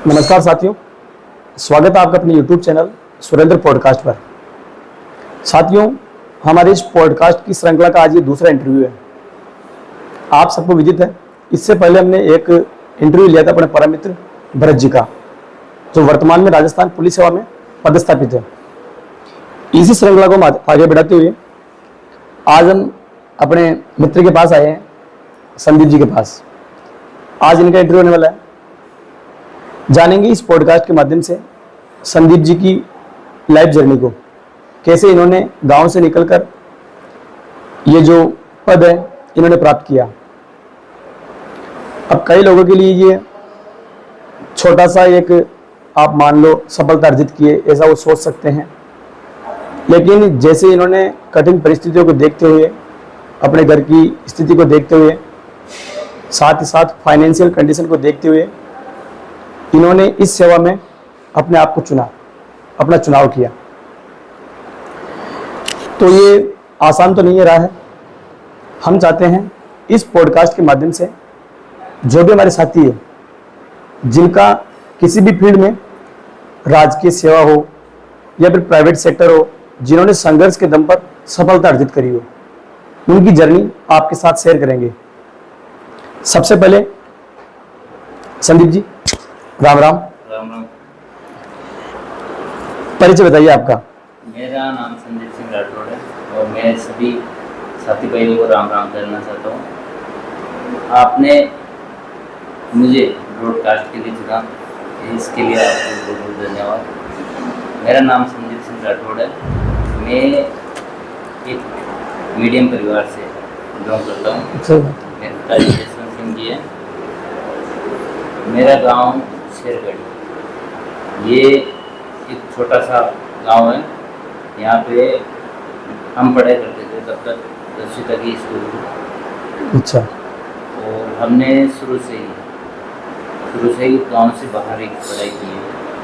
नमस्कार साथियों, स्वागत है आपका अपने YouTube चैनल सुरेंद्र पॉडकास्ट पर। साथियों, हमारे इस पॉडकास्ट की श्रृंखला का आज ये दूसरा इंटरव्यू है। आप सबको विदित है, इससे पहले हमने एक इंटरव्यू लिया था अपने परम मित्र भरत जी का, जो वर्तमान में राजस्थान पुलिस सेवा में पदस्थापित है। इसी श्रृंखला को हम आगे बढ़ाते हुए आज हम अपने मित्र के पास आए हैं, संदीप जी के पास। आज इनका इंटरव्यू होने वाला है। जानेंगे इस पॉडकास्ट के माध्यम से संदीप जी की लाइफ जर्नी को, कैसे इन्होंने गांव से निकलकर ये जो पद है इन्होंने प्राप्त किया। अब कई लोगों के लिए ये छोटा सा एक आप मान लो सफलता अर्जित किए ऐसा वो सोच सकते हैं, लेकिन जैसे इन्होंने कठिन परिस्थितियों को देखते हुए, अपने घर की स्थिति को देखते हुए, साथ ही साथ फाइनेंशियल कंडीशन को देखते हुए इन्होंने इस सेवा में अपने आप को चुना, अपना चुनाव किया। तो ये आसान तो नहीं रहा है। हम चाहते हैं इस पॉडकास्ट के माध्यम से जो भी हमारे साथी है, जिनका किसी भी फील्ड में राजकीय सेवा हो या फिर प्राइवेट सेक्टर हो, जिन्होंने संघर्ष के दम पर सफलता अर्जित करी हो, उनकी जर्नी आपके साथ शेयर करेंगे। सबसे पहले संदीप जी, राम राम। राम राम। परिचय बताइए आपका। मेरा नाम संदीप सिंह राठौड़ है और मैं सभी साथी भाइयों को राम राम करना चाहता हूँ। आपने मुझे ब्रॉडकास्ट के लिए चुना, इसके लिए आपको बहुत बहुत धन्यवाद। मेरा नाम संदीप सिंह राठौड़ है। मैं एक मीडियम परिवार से बिलोंग करता हूँ। मेरा पिताजी जसवंत सिंह जी है। मेरा गांव शेरगढ़ी, ये एक छोटा सा गांव है। यहाँ पे हम पढ़ाई करते थे तब तक 10वीं तक ही स्कूल में। अच्छा। और हमने शुरू से ही गांव से बाहर ही पढ़ाई की है।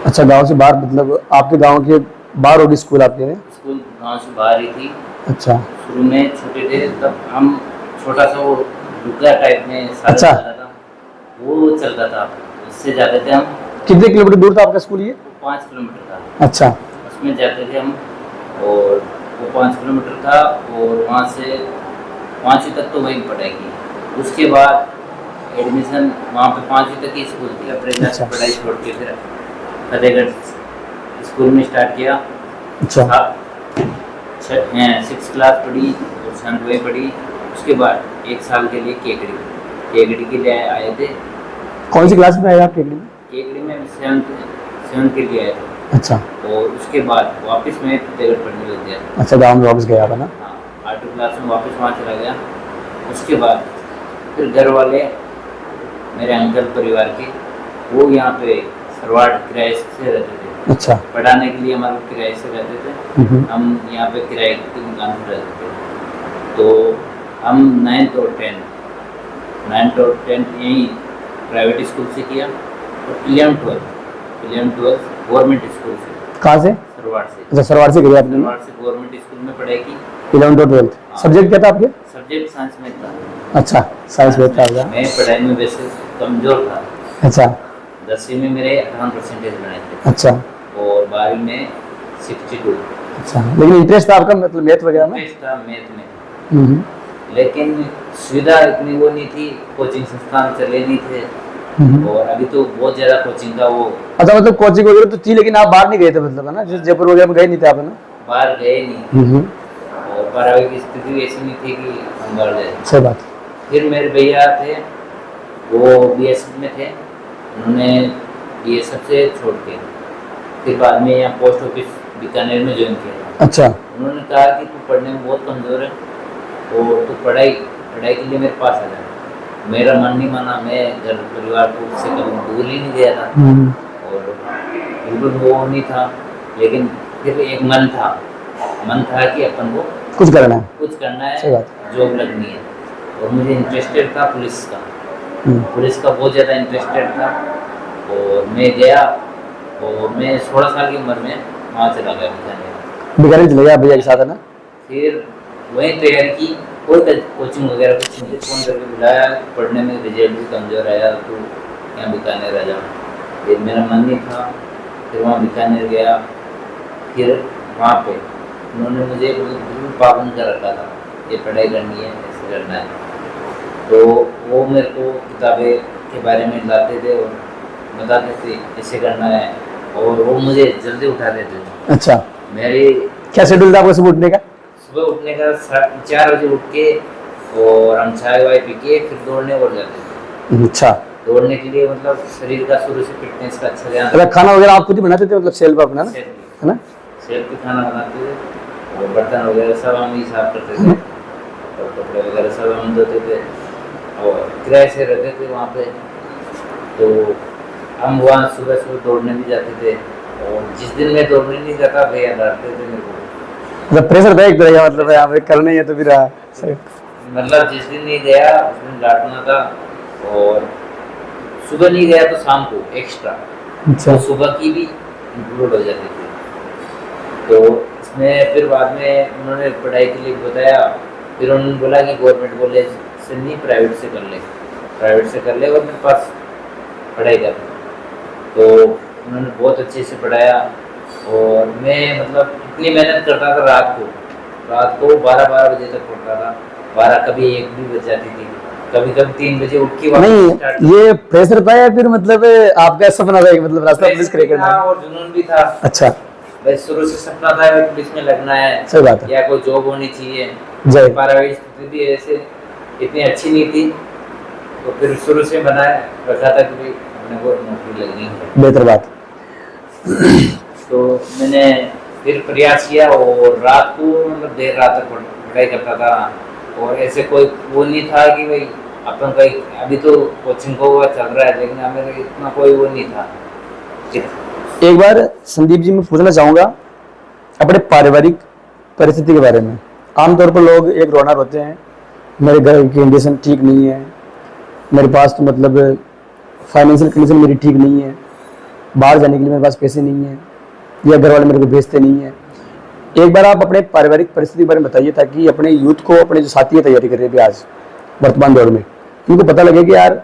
अच्छा, गांव से बाहर मतलब आपके गांव के बाहर होगी स्कूल आपके? स्कूल गांव से बाहर ही थी। अच्छा। शुरू में छोटे थे तब हम छोटा सा वो डुग्गा टाइप में अच्छा चलता था, वो चलता था, उससे जाते थे हम। कितने किलोमीटर दूर था आपका स्कूल ये? 5 किलोमीटर था। अच्छा। उसमें जाते थे हम और वो 5 किलोमीटर था और वहाँ से 5वीं तक तो वहीं पढ़ाई की। उसके बाद एडमिशन वहाँ पे 5वीं तक ही स्कूल थी। अपने अच्छा। पढ़ाई छोड़ के फिर फतेहगढ़ स्कूल में स्टार्ट किया। अच्छा। 6 क्लास पढ़ी और 7वीं पढ़ी। उसके बाद 1 साल के लिए केकड़ी के लिए आए थे। कौन सी क्लास में आए आप केकड़ी में? केकड़ी में 7th के लिए आए थे। अच्छा। और उसके बाद वापस मैं फतेहगढ़ पढ़ने लग गया। अच्छा, गांव में वापस गया था ना? हाँ, 8वीं क्लास में वापस वहाँ चला गया। उसके बाद फिर घर वाले मेरे अंकल परिवार के, वो यहाँ पे सरवाड़ किराए से रहते थे। अच्छा। पढ़ाने के लिए हमारे किराए से रहते थे। हम यहाँ पे किराए की दुकान पर रहते थे। तो हम 9th और 10th यहीं प्राइवेट स्कूल से किया और 11th-12th गवर्नमेंट स्कूल से। कहाँ से? सरवाड़ से। अच्छा, सरवाड़ से गए आपने? सरवाड़ से गवर्नमेंट स्कूल में पढ़ाई की। 11th और 12th। सब्जेक्ट क्या था आपके? सब्जेक्ट साइंस में था। अच्छा, साइंस में था। मैं पढ़ाई में वैसे कमजोर था। अच्छा। 10वीं में मेरे 58% बनाए थे। अच्छा। और 12वीं में 62। अच्छा, लेकिन इंटरेस्ट था आपका मतलब मैथ वगैरह में? इंटरेस्ट था मैथ में, लेकिन सुविधा इतनी वो नहीं थी, कोचिंग संस्थान चले नहीं थे। और अभी तो बहुत ज्यादा कोचिंग का वो। अच्छा, मतलब कोचिंग वगैरह तो थी लेकिन आप बाहर नहीं गए थे मतलब, है ना? जैसे जयपुर वगैरह में गए नहीं थे आप, है ना? बाहर गए नहीं। और 12वीं की स्थिति ऐसी नहीं थी कि हम बाहर गए। सही बात। फिर मेरे भैया थे, वो बीएसएफ में थे। उन्होंने बीएसएफ से छोड़ के फिर बाद में यहाँ पोस्ट ऑफिस बीकानेर में ज्वाइन किया। अच्छा। उन्होंने कहा कि तू पढ़ने में बहुत कमज़ोर है और तू पढ़ाई के लिए मेरे पास आ जा। मेरा मन नहीं माना, मैं घर परिवार को उससे कभी दूर ही नहीं गया था और बिल्कुल वो नहीं था। लेकिन फिर एक मन था कि अपन को कुछ करना है, जॉब लगनी है। और मुझे इंटरेस्टेड था पुलिस का बहुत ज़्यादा इंटरेस्टेड था। और मैं गया और मैं 16 साल की उम्र में वहाँ चला गया बीकानेर चले गया भैया के साथ, है ना? फिर वहीं तैयारी की, कोई कोचिंग वगैरह कुछ नहीं। फ़ोन करके बुलाया, पढ़ने में रिजल्ट भी कमज़ोर आया तो यहाँ बीकानेर आ जाओ। फिर मेरा मन नहीं था, फिर वहाँ बीकानेर गया। फिर वहाँ पे उन्होंने मुझे बिल्कुल पाबंद कर रखा था, ये पढ़ाई करनी है, ऐसे करना है। तो वो मेरे को किताबें के बारे में लाते थे और बताते थे ऐसे करना है, और वो मुझे जल्दी उठा देते थे। अच्छा, मेरी क्या शेड्यूल था आपका सुबह उठने का? सुबह उठने का 4 बजे उठ के, और हम चाय वाय पी के फिर दौड़ने और जाते थे। अच्छा, दौड़ने के लिए मतलब शरीर का शुरू से फिटनेस का अच्छा ध्यान मतलब खाना वगैरह आप खुद ही बनाते थे, मतलब सेल्फ अपना ना, सेल्फ है ना? सेल्फ पे खाना बनाते थे, और बर्तन वगैरह सब हम ही साफ करते थे, और कपड़े वगैरह सब हम धोते थे, और किराए से रहते थे वहाँ पे। तो हम वहाँ सुबह सुबह दौड़ने भी जाते थे, और जिस दिन मैं दौड़ने नहीं जाता भैया डांटते थे मेरे को। मतलब प्रेशर था एक तरह का, मतलब यहाँ पे करना ही है तो फिर सही। मतलब जिस दिन नहीं गया उस दिन डांटना था, और सुबह नहीं गया तो शाम को एक्स्ट्रा, अच्छा, तो सुबह की भी इंक्लूड हो जाती थी। तो इसमें फिर बाद में उन्होंने पढ़ाई के लिए बताया, फिर उन्होंने बोला कि गवर्नमेंट कॉलेज से नहीं प्राइवेट से कर ले, प्राइवेट से कर ले और मेरे पास पढ़ाई कर। तो उन्होंने बहुत अच्छे से पढ़ाया, और मैं मतलब इतनी मेहनत करता था, रात को 12 बजे तक पढ़ता था, 12 कभी 1 भी बज जाती थी, कभी कभी 3 बजे उठ के नहीं स्टार्ट। ये प्रेशर था या फिर मतलब आपका सपना था, मतलब रास्ता पुलिस क्रैक था करना? और जुनून भी था। अच्छा, भाई शुरू से सपना था कि पुलिस में लगना है, सही बात है। या कोई जॉब होनी चाहिए। जय। पारिवारिक स्थिति भी ऐसे इतनी अच्छी नहीं थी, तो फिर शुरू से बनाए रखा था कि भाई अपने को नौकरी लगनी है। बेहतर बात। तो मैंने फिर प्रयास किया, और रात को मतलब देर रात तक पढ़ाई करता था, और ऐसे कोई वो नहीं था कि भाई अपन कहीं, अभी तो कोचिंग को चल रहा है, लेकिन हमें इतना कोई वो नहीं था। एक बार संदीप जी मैं पूछना चाहूँगा अपने पारिवारिक परिस्थिति के बारे में। आमतौर पर लोग एक रोना रोते हैं, मेरे घर की कंडीशन ठीक नहीं है, मेरे पास तो मतलब फाइनेंशियल कंडीशन मेरी ठीक नहीं है, बाहर जाने के लिए मेरे पास पैसे नहीं है, या घर वाले मेरे को भेजते नहीं है। एक बार आप अपने पारिवारिक परिस्थिति के बारे में बताइए, ताकि अपने यूथ को, अपने जो साथी तैयारी कर रहे हैं आज वर्तमान दौर में, उनको पता लगे कि यार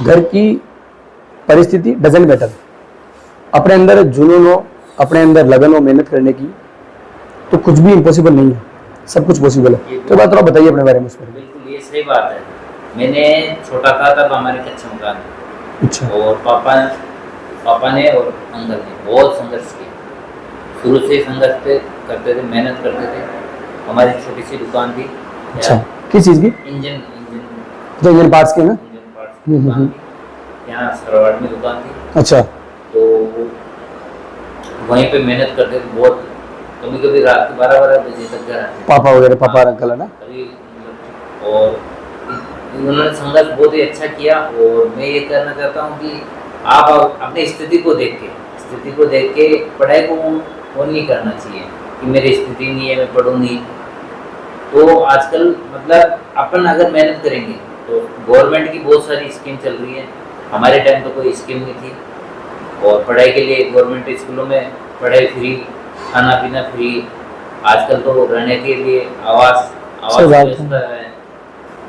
घर की परिस्थिति डजंट मैटर, अपने अंदर जुनून हो, अपने अंदर लगन हो मेहनत करने की, तो कुछ भी इम्पॉसिबल नहीं है, सब कुछ पॉसिबल है। तो बात थोड़ा बताइए अपने बारे में उसमें। बिल्कुल ये सही बात है। मैंने छोटा था तब हमारे कच्चे मकान थे, अच्छा, और पापा ने और अंकल ने बहुत संघर्ष किया, शुरू से ही संघर्ष करते थे, मेहनत करते थे। हमारी छोटी सी दुकान थी। अच्छा, किस चीज़ की? इंजन तो इंजन पार्ट्स की ना? इंजन पार्ट्स की दुकान थी, यहाँ सरवाड़ में दुकान थी। अच्छा, तो वहीं पे मेहनत करते थे बहुत, कभी कभी रात के 12 बजे तक घर आते थे। पापा वगैरह, पापा और अंकल है ना? कभी मतलब, और उन्होंने संघर्ष बहुत ही अच्छा किया। और मैं ये कहना चाहता हूँ कि आप अपनी स्थिति को देख के पढ़ाई को वो नहीं करना चाहिए कि मेरी स्थिति नहीं है, मैं पढ़ूँ नहीं। तो आजकल मतलब अपन अगर मेहनत करेंगे तो गवर्नमेंट की बहुत सारी स्कीम चल रही है, हमारे टाइम तो कोई स्कीम नहीं थी। और पढ़ाई के लिए गवर्नमेंट स्कूलों में पढ़ाई फ्री, खाना पीना फ्री, आजकल तो रहने के लिए आवास व्यवस्था है,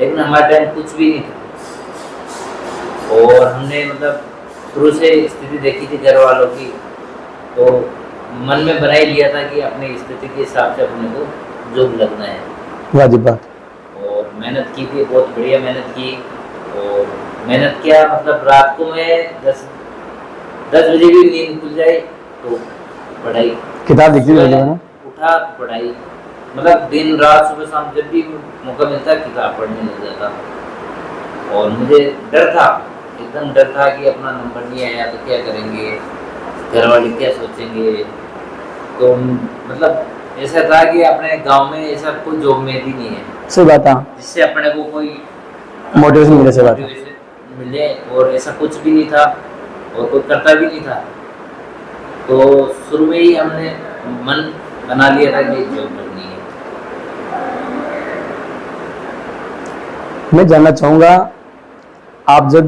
लेकिन हमारे टाइम कुछ भी नहीं था। और हमने मतलब शुरू से स्थिति देखी थी घर वालों की, तो मन में बना ही लिया था कि अपनी स्थिति के हिसाब से अपने को जॉब लगना है। वाजिब बात। और मेहनत की थी, बहुत बढ़िया मेहनत की। और मेहनत किया मतलब रात को मैं 10 बजे भी नींद खुल जाए तो पढ़ाई, किताब दिखती थी ना? उठा तो पढ़ाई, मतलब दिन रात सुबह शाम जब भी मौका मिलता किताब पढ़ने लग जाता। और मुझे डर था, एकदम डर था कि अपना नंबर नहीं आया तो क्या करेंगे, घर वाले क्या सोचेंगे। तो मतलब ऐसा था कि अपने गांव में ऐसा कोई जॉब में भी नहीं है, सही बात है, जिससे अपने को कोई मोटिवेशन मिले, सही बात है। मोटिवेशन मिले। और ऐसा कुछ भी नहीं था और कोई करता भी नहीं था। तो शुरू में ही हमने मन बना लिया था कि जॉब करनी है। मैं जानना चाहूँगा, आप जब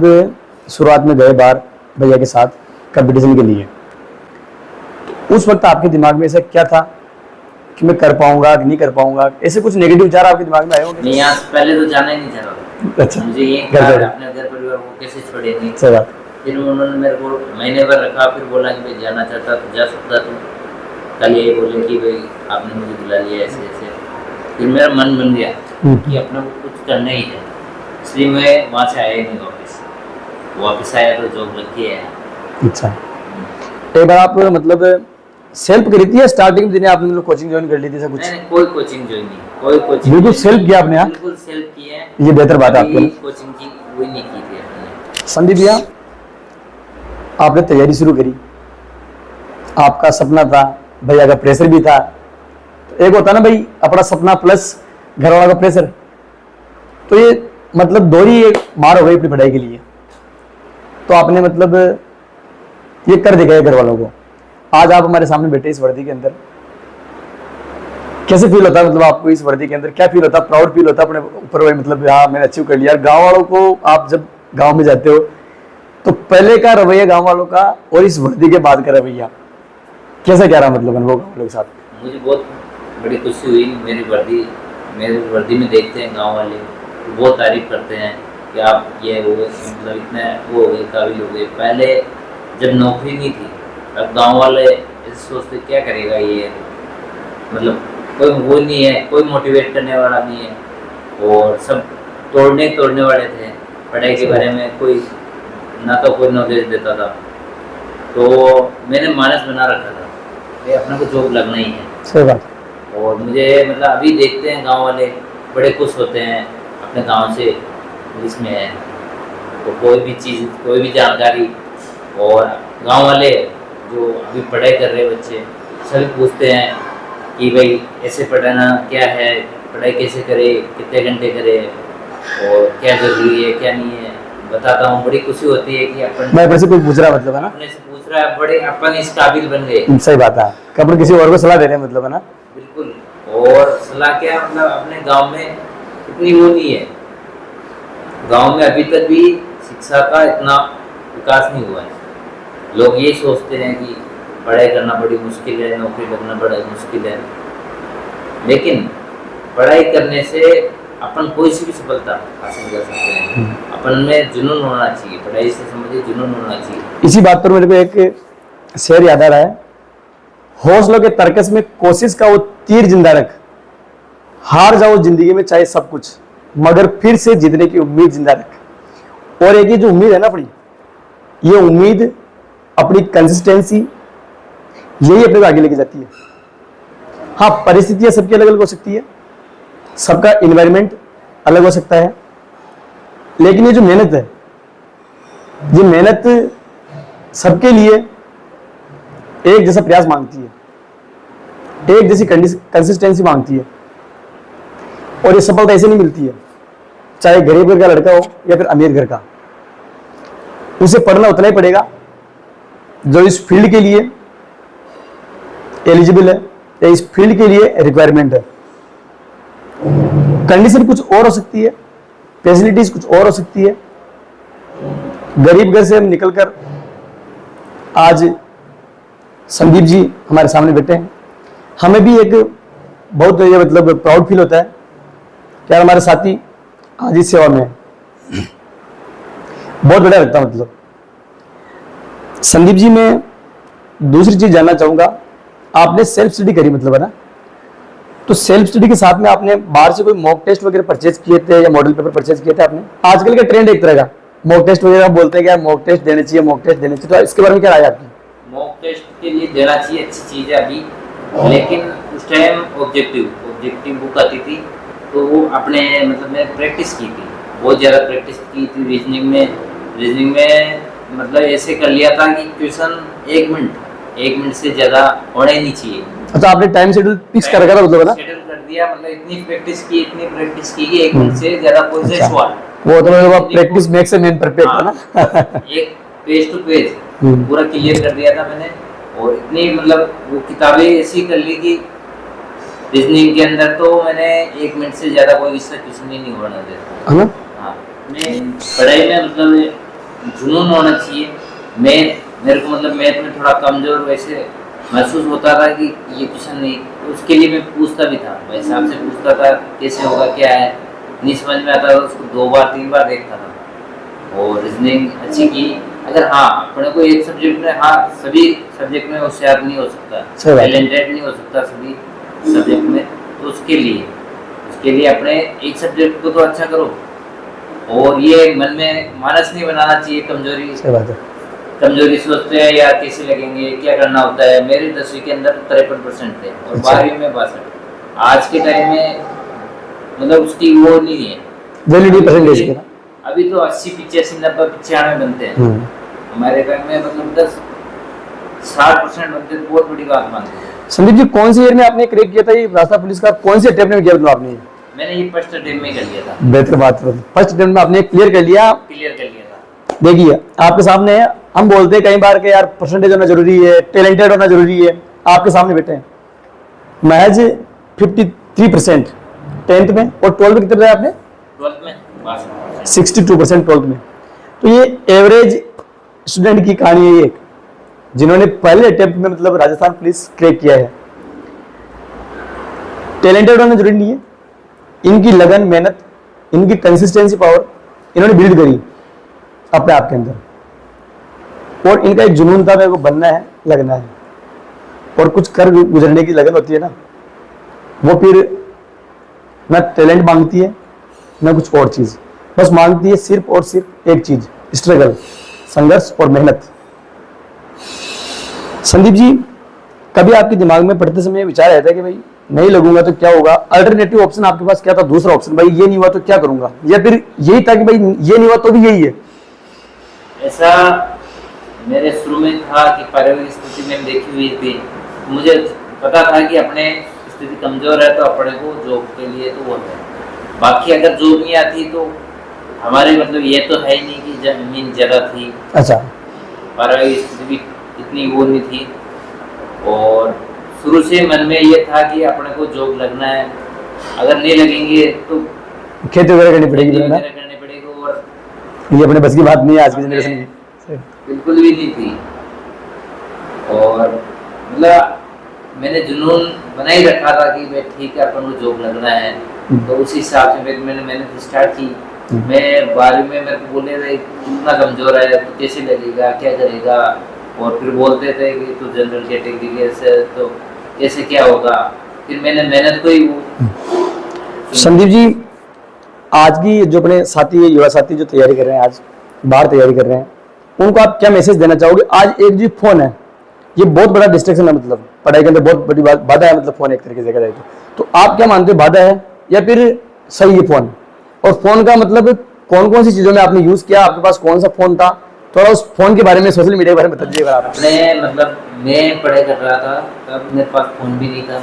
शुरुआत में गए बाहर भैया के साथ कंपटीशन के लिए, तो उस वक्त आपके दिमाग में ऐसा क्या था कि मैं कर पाऊंगा कि नहीं कर पाऊंगा? ऐसे कुछ नेगेटिव विचार आपके दिमाग में आए होंगे? नहीं, यहाँ पहले तो जाना ही नहीं चाह रहा। अच्छा, मुझे ये घर अपने घर परिवार को कैसे छोड़ेंगे, सही बात। फिर उन्होंने मेरे को महीने भर रखा, फिर बोला कि भाई जाना चाहता तो जा सकता तू। कल ये बोले कि भाई आपने मुझे बुला लिया ऐसे ऐसे। फिर मेरा मन बन गया कि अपना को कुछ करना ही है, इसलिए मैं वहाँ से आया ही नहीं वापस आया तो जॉब लग के आया। अच्छा, एक बार आप मतलब सेल्फ करी थी या स्टार्टिंग में दिन आपने मतलब कोचिंग ज्वाइन कर ली थी ऐसा कुछ? नहीं, कोई कोचिंग ज्वाइन नहीं, कोई कोचिंग बिल्कुल सेल्फ किया आपने? बिल्कुल सेल्फ किया है, ये बेहतर बात है आपके लिए। कोचिंग की वही नहीं की थी आपने। संदीप भैया, आपने तैयारी शुरू करी, आपका सपना था, भैया का प्रेशर भी था, तो एक होता ना भाई अपना सपना प्लस घर वाला का प्रेशर, तो ये मतलब दोहरी एक मार हो गई अपनी पढ़ाई के लिए। तो आपने मतलब ये कर दिखाया घर वालों को, आज आप हमारे सामने बैठे इस वर्दी के अंदर, कैसे फील होता है मतलब आपको इस वर्दी के अंदर? क्या फील होता है? प्राउड फील होता है अपने ऊपर भाई, मतलब हाँ मैंने अचीव कर लिया। गांव वालों को आप जब गांव में जाते हो तो पहले का रवैया गांव वालों का और इस वर्दी के बाद का रवैया कैसा क्या रहा, मतलब अनुभव गांव वालों के साथ? मुझे बहुत बड़ी खुशी हुई, मेरी वर्दी में देखते हैं गांव वाले तो बहुत तारीफ करते हैं कि आप ये वो मतलब इतने वो हो गए, काबिल हो गए। पहले जब नौकरी नहीं थी अब गांव वाले ऐसे सोचते क्या करेगा ये, मतलब कोई वो नहीं है, कोई मोटिवेट करने वाला नहीं है, और सब तोड़ने वाले थे। पढ़ाई के बारे में कोई ना तो कोई नॉलेज देता था, तो मैंने मानस बना रखा था कि अपने को जॉब लगना ही है। सही बात। और मुझे मतलब अभी देखते हैं गांव वाले बड़े खुश होते हैं अपने गांव से पुलिस में है, तो कोई भी चीज़ कोई भी जानकारी, और गांव वाले जो अभी पढ़ाई कर रहे बच्चे सभी पूछते हैं कि भाई ऐसे पढ़ाना क्या है, पढ़ाई कैसे करे, कितने घंटे करे, और क्या जरूरी है क्या नहीं है, बताता हूँ। बड़ी खुशी होती है कि अपन मैं वैसे कोई पूछ रहा मतलब है ना, अपने से पूछ रहा है, बड़े अपन इस काबिल बन गए। सही बात है, कभी किसी और को सलाह दे रहे हैं मतलब है ना। बिल्कुल, और सलाह क्या मतलब अपने गांव में इतनी वो नहीं है, गांव में अभी तक भी शिक्षा का इतना विकास नहीं हुआ है। लोग ये सोचते हैं कि पढ़ाई करना बड़ी मुश्किल है, नौकरी लगना बड़ा मुश्किल है, लेकिन पढ़ाई करने से अपन कोई सी भी सफलता हासिल कर सकते हैं। अपन में जुनून होना चाहिए, पढ़ाई से संबंधित जुनून होना चाहिए। इसी बात पर मेरे को एक शेर याद आ रहा है, हौसलों के तर्कस में कोशिश का वो तीर जिंदा रख, हार जाओ जिंदगी में चाहे सब कुछ, मगर फिर से जीतने की उम्मीद जिंदा रख। और एक ये जो उम्मीद है ना अपनी, ये उम्मीद अपनी कंसिस्टेंसी यही अपने को आगे लेके जाती है। हाँ, परिस्थितियां सबकी अलग अलग हो सकती है, सबका इन्वायरमेंट अलग हो सकता है, लेकिन ये जो मेहनत है, ये मेहनत सबके लिए एक जैसा प्रयास मांगती है, एक जैसी कंसिस्टेंसी मांगती है, और ये सफलता ऐसे नहीं मिलती है, चाहे गरीब घर का लड़का हो या फिर अमीर घर का, उसे पढ़ना उतना ही पड़ेगा जो इस फील्ड के लिए एलिजिबल है या इस फील्ड के लिए रिक्वायरमेंट है। कंडीशन कुछ और हो सकती है, फैसिलिटीज कुछ और हो सकती है। गरीब घर से हम निकलकर आज संदीप जी हमारे सामने बैठे हैं, हमें भी एक बहुत ये मतलब प्राउड फील होता है कि यार हमारे साथी आज इस सेवा में है, बहुत बढ़िया लगता है। मतलब संदीप जी, मैं दूसरी चीज जानना चाहूंगा, आपने सेल्फ स्टडी करी मतलब है ना, तो सेल्फ स्टडी के साथ में आपने बाहर से कोई मॉक टेस्ट वगैरह परचेज किए थे या मॉडल पेपर परचेज किए थे आपने? आजकल का ट्रेंड एक तरह का मॉक टेस्ट वगैरह बोलते हैं, क्या मॉक टेस्ट देने चाहिए, मॉक टेस्ट देने चाहिए, तो इसके बारे में क्या राय आपकी? मॉक टेस्ट के लिए देना चाहिए, अच्छी चीज़ है अभी, लेकिन उस टाइम ऑब्जेक्टिव बुक आती थी तो वो अपने मतलब मैं प्रैक्टिस की थी, बहुत ज़्यादा प्रैक्टिस की थी। रीजनिंग में मतलब ऐसे कर लिया था कि क्वेश्चन 1 मिनट से ज़्यादा होना ही नहीं चाहिए। अच्छा, आपने टाइम शेड्यूल फिक्स कर रखा था मतलब ना? शेड्यूल कर दिया, मतलब इतनी प्रैक्टिस की कि 1 मिनट से ज़्यादा कोई से सवाल वो तो मतलब practice makes a man perfect है ना। एक पेज टू पेज पूरा क्लियर कर दिया था मैंने, और इतनी मतलब वो किताबें ऐसी कर ली कि रीजनिंग के अंदर तो मैंने 1 मिनट से ज़्यादा कोई इससे क्वेश्चन ही नहीं होना देता। हाँ, मैं पढ़ाई में मतलब जुनून होना चाहिए। मेरे को मतलब मैथ में थोड़ा कमजोर वैसे महसूस होता था कि ये क्वेश्चन नहीं, तो उसके लिए मैं पूछता भी था, भाई साहब से पूछता था कैसे होगा क्या है, नहीं समझ में आता था उसको 2 बार 3 बार देखता था। और रीजनिंग अच्छी की, अगर हाँ अपने को एक सब्जेक्ट में, हाँ सभी सब्जेक्ट में होशियार नहीं हो सकता, सही बात है। टैलेंटेड नहीं हो सकता सभी सब्जेक्ट में, तो उसके लिए अपने एक सब्जेक्ट को तो अच्छा करो, और ये मन में मानस नहीं बनाना चाहिए कमजोरी। सही बात है। कमजोरी सोचते हैं यार कैसे लगेंगे, क्या करना होता है। मेरे 10वीं के अंदर 53% थे और अच्छा। 12वीं में 62। आज के टाइम में मतलब उसकी वो नहीं है वैलिडिटी परसेंटेज की ना। अभी तो 80, 85, 90, 95 बनते हैं। हमारे टाइम में मतलब 60% बनते तो बहुत बड़ी बात मानते हैं। संदीप जी, कौन से ईयर में आपने क्रैक किया था ये राजस्थान पुलिस का? कौन से अटेम्प्ट में किया था आपने? मैंने ये फर्स्ट अटेम्प्ट में कर लिया था। बेहतर बात है, फर्स्ट अटेम्प्ट में आपने क्लियर कर लिया। था। देखिए आपके सामने है, हम बोलते हैं कई बार कि यार परसेंटेज होना जरूरी है, टैलेंटेड होना जरूरी है। आपके सामने बैठे हैं, महज 53% 10th में, और 12th में कितने बताया आपने? 12th में 62% 12th में। तो ये एवरेज स्टूडेंट की कहानी है, ये जिन्होंने पहले अटेम्प्ट में मतलब राजस्थान पुलिस क्रैक किया है। टैलेंटेड होना जरूरी नहीं है, इनकी लगन, मेहनत, इनकी कंसिस्टेंसी पावर इन्होंने बिल्ड करी अपने आप के अंदर, और इनका एक जुनून था, मेरे को बनना है, लगना है, और कुछ कर गुजरने की लगन होती है ना, वो फिर ना टैलेंट मांगती है ना कुछ और चीज, बस मांगती है सिर्फ और सिर्फ एक चीज, स्ट्रगल, संघर्ष और मेहनत। संदीप जी, कभी आपके दिमाग में पढ़ते समय विचार आया था कि भाई नहीं लगूंगा तो क्या होगा? अल्टरनेटिव ऑप्शन आपके पास क्या था? दूसरा ऑप्शन, भाई ये नहीं हुआ तो क्या करूंगा? या फिर यही था कि भाई ये नहीं हुआ तो भी यही है? ऐसा मेरे शुरू में था कि पारिवारिक स्थिति में देखी हुई थी, मुझे पता था कि अपने स्थिति कमजोर है तो अपने को जॉब के लिए तो वो है, बाकी अगर जॉब नहीं आती तो हमारे मतलब ये तो है ही नहीं कि जमीन जगह थी। अच्छा। पारिवारिक स्थिति भी इतनी वो नहीं थी, और शुरू से मन में ये था कि अपने को जॉब लगना है, अगर नहीं लगेंगे तो खेती वगैरह करनी पड़ेगी ना, करनी पड़ेगी, और ये अपने बस की बात नहीं है आज की जनरेशन की, बिल्कुल भी नहीं थी। और मतलब मैंने जुनून बना ही रखा था कि भाई ठीक है अपन को जॉब लगना है, तो उसी हिसाब से फिर मैंने मेहनत स्टार्ट की। मैं 12वीं में मेरे को बोले थे इतना कमजोर है तो कैसे लगेगा, क्या करेगा, और फिर बोलते थे कि तू जनरल कैटेगरी से तो कैसे क्या होगा। फिर मैंने मेहनत को ही वो। संदीप जी, आज की जो अपने साथी, युवा साथी जो तैयारी कर रहे हैं, आज बाहर तैयारी कर रहे हैं, उनको आप क्या मैसेज देना चाहोगे? आज एक जो फोन है, ये बहुत बड़ा डिस्ट्रैक्शन है, मतलब पढ़ाई के अंदर बहुत बड़ी बाधा है, मतलब फोन एक तरीके से देखा जाए तो आप क्या मानते हो, बाधा है या फिर सही है फोन? और फोन का मतलब कौन कौन सी चीजों में आपने यूज किया, आपके पास कौन सा फोन था, थोड़ा उस फोन के बारे में, सोशल मीडिया के बारे में बता दीजिएगा आप। अपने मतलब मैं पढ़ाई कर रहा था तब मेरे पास फोन भी नहीं था,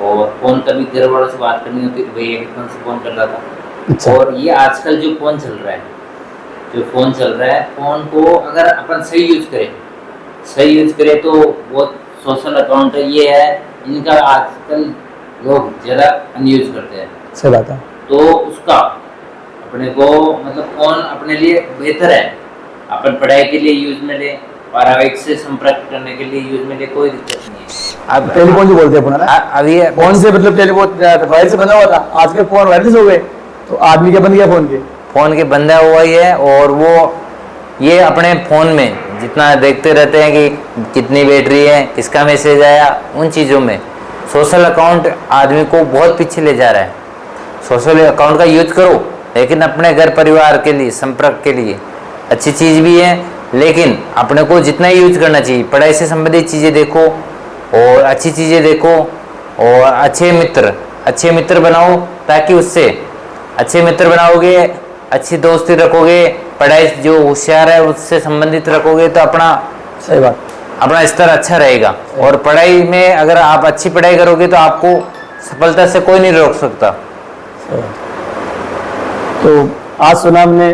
और फोन कभी घर वालों से बात करनी होती तो भैया के फोन से फोन कर रहा था। अच्छा। और ये आजकल जो फोन चल रहा है, फोन को अगर अपन सही यूज करें तो बहुत सोशल अकाउंट ये है इनका आजकल लोग ज़्यादा अनयूज करते हैं। सही बात है। तो उसका अपने को मतलब फोन अपने लिए बेहतर है, अपन पढ़ाई के लिए यूज में ले, पारिवारिक से संपर्क करने के लिए यूज में ले, कोई दिक्कत नहीं है। अब टेलीफोन जो बोलते हैं फोन, अभी फोन से मतलब टेलीफोन वायर से बना हुआ था, आजकल फोन वायरलेस हो गए, तो आदमी क्या बन गया फोन के बंदा हुआ ही है। और वो ये अपने फ़ोन में जितना देखते रहते हैं कि कितनी बैटरी है, किसका मैसेज आया, उन चीज़ों में सोशल अकाउंट आदमी को बहुत पीछे ले जा रहा है। सोशल अकाउंट का यूज करो, लेकिन अपने घर परिवार के लिए, संपर्क के लिए अच्छी चीज़ भी है, लेकिन अपने को जितना ही यूज करना चाहिए, पढ़ाई से संबंधित चीज़ें देखो और अच्छी चीज़ें देखो, और अच्छे मित्र बनाओ, ताकि उससे अच्छे मित्र बनाओगे, अच्छी दोस्ती रखोगे, पढ़ाई जो होशियार है उससे संबंधित रखोगे तो सही बात, अपना स्तर अच्छा रहेगा। और पढ़ाई में अगर आप अच्छी पढ़ाई करोगे तो आपको सफलता से कोई नहीं रोक सकता। तो आज सुना हमने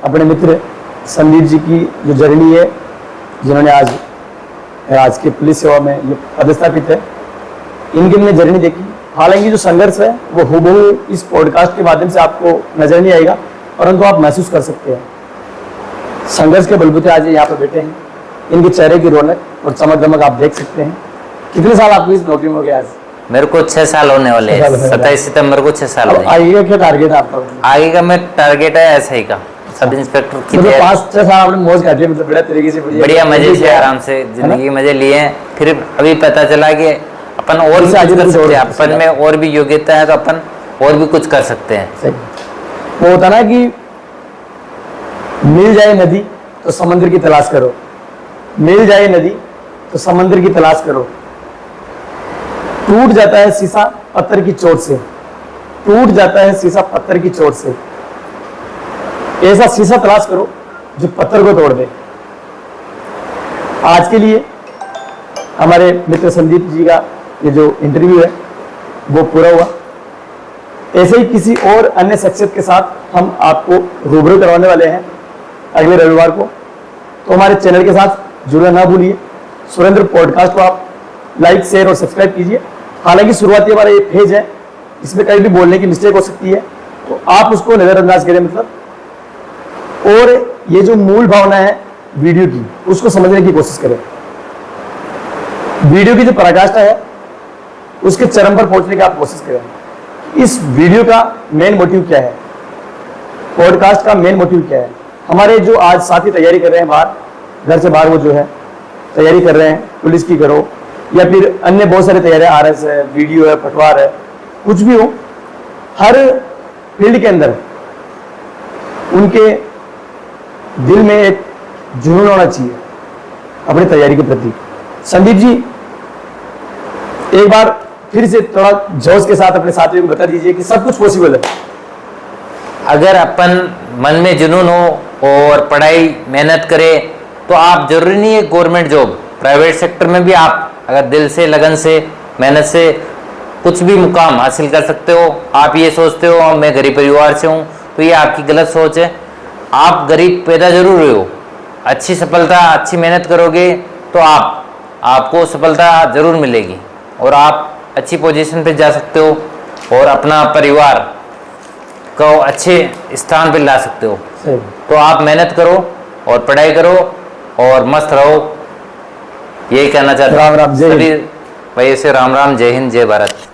अपने मित्र संदीप जी की जो जर्नी है, जिन्होंने आज के पुलिस सेवा में ये पदस्थापित है, इनकी हमने जर्नी देखी। हालांकि जो संघर्ष है वो हूबहू इस पॉडकास्ट के माध्यम से आपको नजर नहीं आएगा, परंतु आप महसूस कर सकते हैं। संघर्ष के बलबूते आज यहाँ पर बैठे हैं, इनके चेहरे की रौनक और चमक दमक आप देख सकते हैं। कितने साल आपको इस नौकरी में हो गया आज? मेरे को 6 साल होने वाले हैं। 27 सितंबर को 6 साल। आगे का क्या टारगेट है आपका? आगे का मैं टारगेट है SI का। सब इंस्पेक्टर की मतलब तैयारी- 5-6 साल आपने मौज काटी है, मतलब बड़ा तरीके से बढ़िया मजे से आराम से जिंदगी के मजे लिए हैं। फिर अभी पता चला कि अपन और भी इससे आगे कुछ कर कुछ और सकते हैं, हो सकता अपन है। में और भी योग्यता है तो अपन और भी कुछ कर सकते हैं। सही। वो होता ना कि मिल जाए नदी तो समंदर की तलाश करो, मिल जाए नदी तो समंदर की तलाश करो। टूट जाता है शीशा पत्थर की चोट से, टूट जाता है शीशा पत्थर की चोट से। ऐसा शीशा तलाश करो जो पत्थर को तोड़ दे। आज के लिए हमारे मित्र संदीप जी का ये जो इंटरव्यू है वो पूरा हुआ। ऐसे ही किसी और अन्य शख्सियत के साथ हम आपको रूबरू करवाने वाले हैं अगले रविवार को। तो हमारे चैनल के साथ जुड़ना ना भूलिए। सुरेंद्र पॉडकास्ट को आप लाइक, शेयर और सब्सक्राइब कीजिए। हालांकि शुरुआती हमारा ये पेज है, इसमें कहीं भी बोलने की मिस्टेक हो सकती है तो आप उसको नज़रअंदाज करें, मतलब। और ये जो मूल भावना है वीडियो की, उसको समझने की कोशिश करें। वीडियो की जो पराकाष्ठा है उसके चरम पर पहुंचने की आप कोशिश करें। इस वीडियो का मेन मोटिव क्या है, पॉडकास्ट का मेन मोटिव क्या है। हमारे जो आज साथी तैयारी कर रहे हैं बाहर, घर से बाहर, वो जो है तैयारी कर रहे हैं, पुलिस की करो या फिर अन्य बहुत सारी तैयारियां, RS है, वीडियो है, पटवार है, कुछ भी हो, हर फील्ड के अंदर उनके दिल में एक जुनून होना चाहिए अपनी तैयारी के प्रति। संदीप जी, एक बार फिर से थोड़ा जोश के साथ अपने साथियों को बता दीजिए कि सब कुछ पॉसिबल है। अगर अपन मन में जुनून हो और पढ़ाई मेहनत करें तो आप जरूरी नहीं है गवर्नमेंट जॉब, प्राइवेट सेक्टर में भी आप अगर दिल से, लगन से, मेहनत से कुछ भी मुकाम हासिल कर सकते हो। आप ये सोचते हो मैं गरीब परिवार से हूँ, तो ये आपकी गलत सोच है। आप गरीब पैदा जरूर हुए हो, अच्छी सफलता, अच्छी मेहनत करोगे तो आपको सफलता जरूर मिलेगी और आप अच्छी पोजीशन पे जा सकते हो और अपना परिवार को अच्छे स्थान पे ला सकते हो। सही। तो आप मेहनत करो और पढ़ाई करो और मस्त रहो, यही कहना चाहता हूँ। राम राम, जय हिंद। सभी भाइयों से राम राम, जय हिंद, जय भारत।